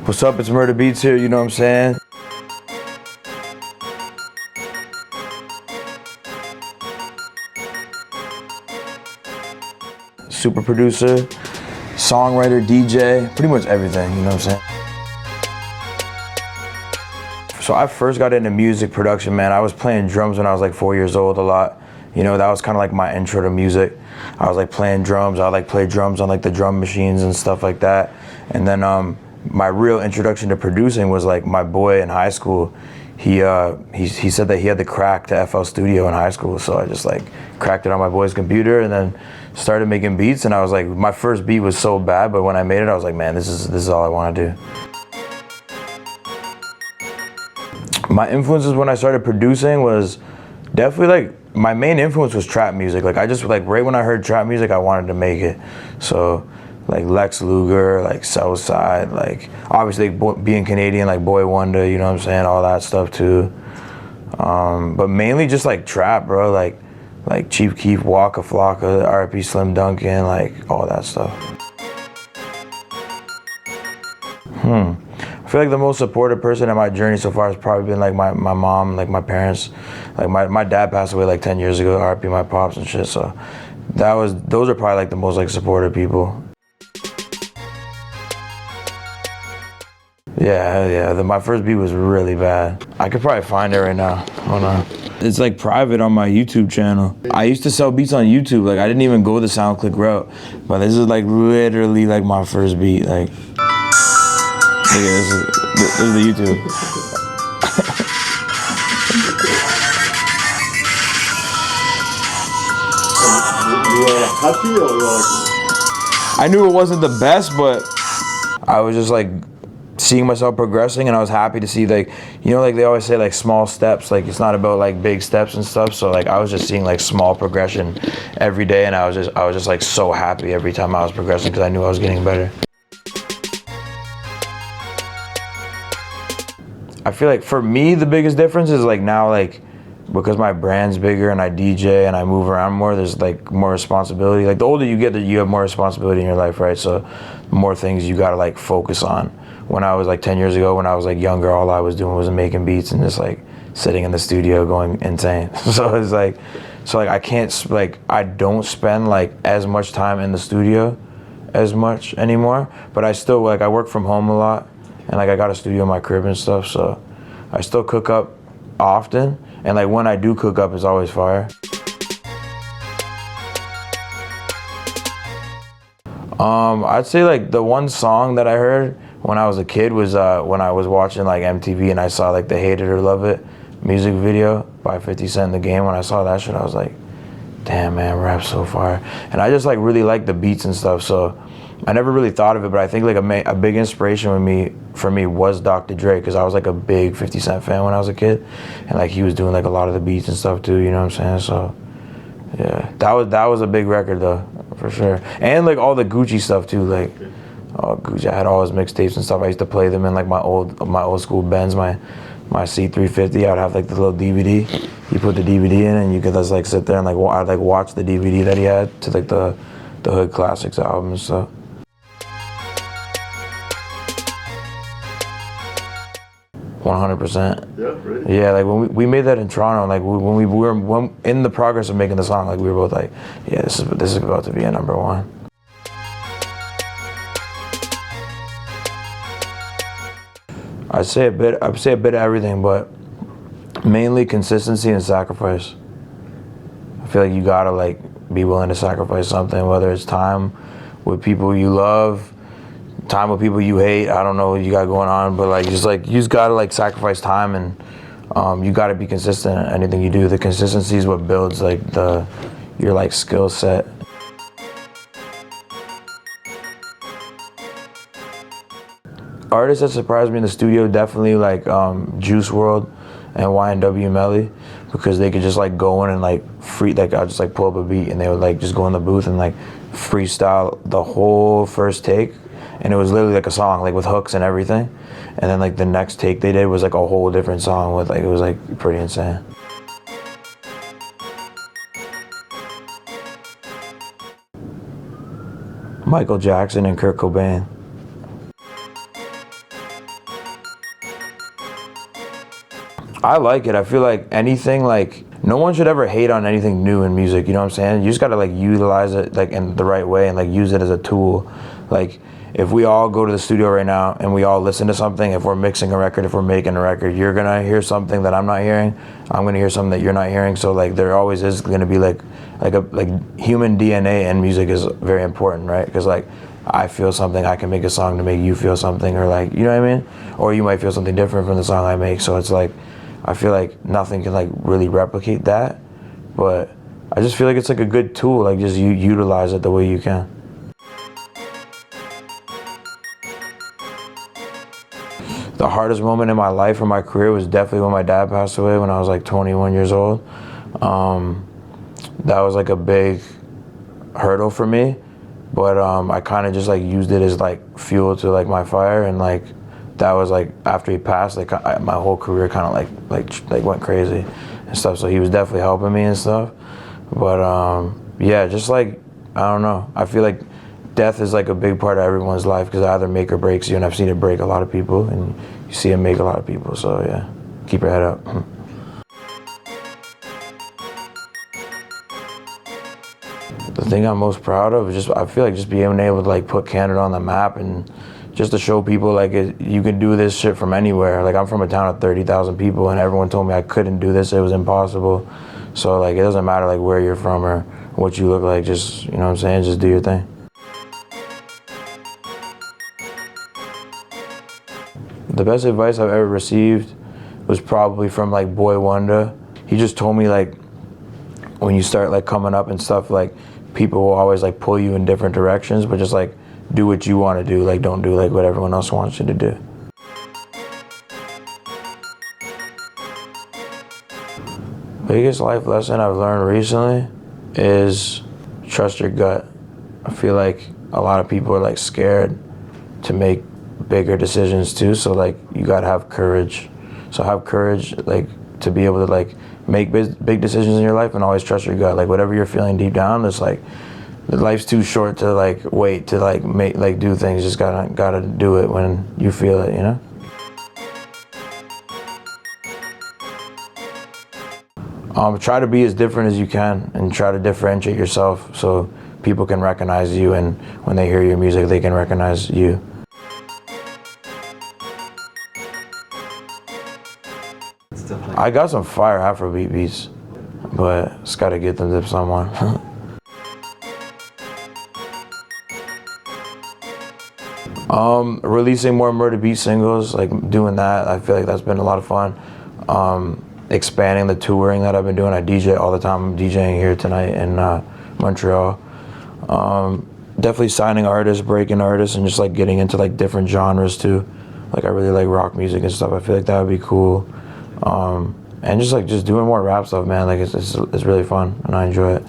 What's up, it's Murda Beatz here, you know what I'm saying? Super producer, songwriter, DJ, pretty much everything, you know what I'm saying? So I first got into music production, man. I was playing drums when I was like 4 years old a lot. You know, that was kind of like my intro to music. I was like playing drums. I like play drums on like the drum machines and stuff like that. And then my real introduction to producing was like my boy in high school. He said that he had the crack to FL Studio in high school, so I just like cracked it on my boy's computer and then started making beats. And I was like, my first beat was so bad, but when I made it, I was like, man, this is all I want to do. My influences when I started producing was definitely like, my main influence was trap music. Like I just like right when I heard trap music, I wanted to make it. So like Lex Luger, like Southside, like obviously being Canadian, like Boy Wonder, you know what I'm saying, all that stuff too. But mainly just like trap, bro, like Chief Keef, Waka Flocka, R.I.P. Slim Duncan, like all that stuff. I feel like the most supportive person in my journey so far has probably been like my mom, like my parents. Like my dad passed away like 10 years ago, R.I.P. my pops and shit, so those are probably like the most like supportive people. Yeah, my first beat was really bad. I could probably find it right now, hold on. It's like private on my YouTube channel. I used to sell beats on YouTube, like I didn't even go the SoundClick route, but this is like literally like my first beat, like. Look at this is the YouTube. You were like happy or you were like... I knew it wasn't the best, but I was just like seeing myself progressing, and I was happy to see, like, you know, like they always say like small steps, like it's not about like big steps and stuff. So like I was just seeing like small progression every day, and I was just like so happy every time I was progressing because I knew I was getting better. I feel like for me, the biggest difference is like now, like, because my brand's bigger and I DJ and I move around more, there's like more responsibility. Like the older you get, you have more responsibility in your life, right? So more things you gotta like focus on. When I was like 10 years ago, when I was like younger, all I was doing was making beats and just like sitting in the studio going insane. So it's like, I can't, like, I don't spend like as much time in the studio as much anymore, but I still, like, I work from home a lot. And like I got a studio in my crib and stuff, so I still cook up often. And like when I do cook up, it's always fire. I'd say like the one song that I heard when I was a kid was when I was watching like MTV and I saw like the Hate It or Love It music video by 50 Cent in the Game. When I saw that shit, I was like, damn man, rap's so fire. And I just like really like the beats and stuff, so I never really thought of it, but I think like a big inspiration for me was Dr. Dre, because I was like a big 50 Cent fan when I was a kid, and like he was doing like a lot of the beats and stuff too, you know what I'm saying? So yeah, that was a big record though, for sure. And like all the Gucci stuff too, like Gucci, I had all his mixtapes and stuff. I used to play them in like my old school Benz, my C350. I'd have like the little DVD. You put the DVD in and you could just like sit there and like I'd like watch the DVD that he had to like the Hood Classics album and stuff. 100%. Yeah, really? Yeah, like when we made that in Toronto, like when we were in the progress of making the song, like we were both like, yeah, this is about to be a #1. I'd say a bit of everything, but mainly consistency and sacrifice. I feel like you gotta like be willing to sacrifice something, whether it's time with people you love, time with people you hate. I don't know what you got going on, but like you just gotta like sacrifice time, and you gotta be consistent in anything you do. The consistency is what builds like your like skill set. Artists that surprised me in the studio, definitely like Juice Wrld and YNW Melly, because they could just like go in and like I'll just like pull up a beat and they would like just go in the booth and like freestyle the whole first take, and it was literally like a song, like with hooks and everything. And then like the next take they did was like a whole different song with like, it was like pretty insane. Michael Jackson and Kurt Cobain. I like it. I feel like anything, like, no one should ever hate on anything new in music, you know what I'm saying? You just gotta like utilize it like in the right way and like use it as a tool. Like, if we all go to the studio right now and we all listen to something, if we're mixing a record, if we're making a record, you're gonna hear something that I'm not hearing, I'm gonna hear something that you're not hearing. So like there always is gonna be like human DNA in music is very important, right? Because like I feel something, I can make a song to make you feel something, or like, you know what I mean? Or you might feel something different from the song I make. So it's like, I feel like nothing can like really replicate that, but I just feel like it's like a good tool, like just you utilize it the way you can. The hardest moment in my life or my career was definitely when my dad passed away when I was like 21 years old. That was like a big hurdle for me, but I kind of just like used it as like fuel to like my fire, and like that was like after he passed, like my whole career kind of like went crazy and stuff. So he was definitely helping me and stuff. But yeah, just like, I don't know. I feel like death is like a big part of everyone's life because it either make or breaks you, and I've seen it break a lot of people, and you see it make a lot of people. So yeah, keep your head up. The thing I'm most proud of is just, I feel like just being able to like put Canada on the map, and just to show people like you can do this shit from anywhere. Like I'm from a town of 30,000 people, and everyone told me I couldn't do this, it was impossible. So like it doesn't matter like where you're from or what you look like, just, you know what I'm saying, just do your thing. The best advice I've ever received was probably from like Boy Wonder. He just told me like, when you start like coming up and stuff, like people will always like pull you in different directions, but just like do what you want to do, like don't do like what everyone else wants you to do. Biggest life lesson I've learned recently is trust your gut. I feel like a lot of people are like scared to make bigger decisions too, so like you gotta have courage. So have courage like to be able to like make big decisions in your life, and always trust your gut. Like whatever you're feeling deep down, it's like life's too short to like wait to like make like do things. Just gotta do it when you feel it, you know? Try to be as different as you can and try to differentiate yourself so people can recognize you, and when they hear your music they can recognize you. I got some fire Afrobeat beats, but just gotta get them to someone. Releasing more Murda Beatz singles, like doing that, I feel like that's been a lot of fun. Expanding the touring that I've been doing. I DJ all the time. I'm DJing here tonight in Montreal. Definitely signing artists, breaking artists, and just like getting into like different genres too. Like I really like rock music and stuff. I feel like that would be cool. And just doing more rap stuff, man. Like it's really fun and I enjoy it.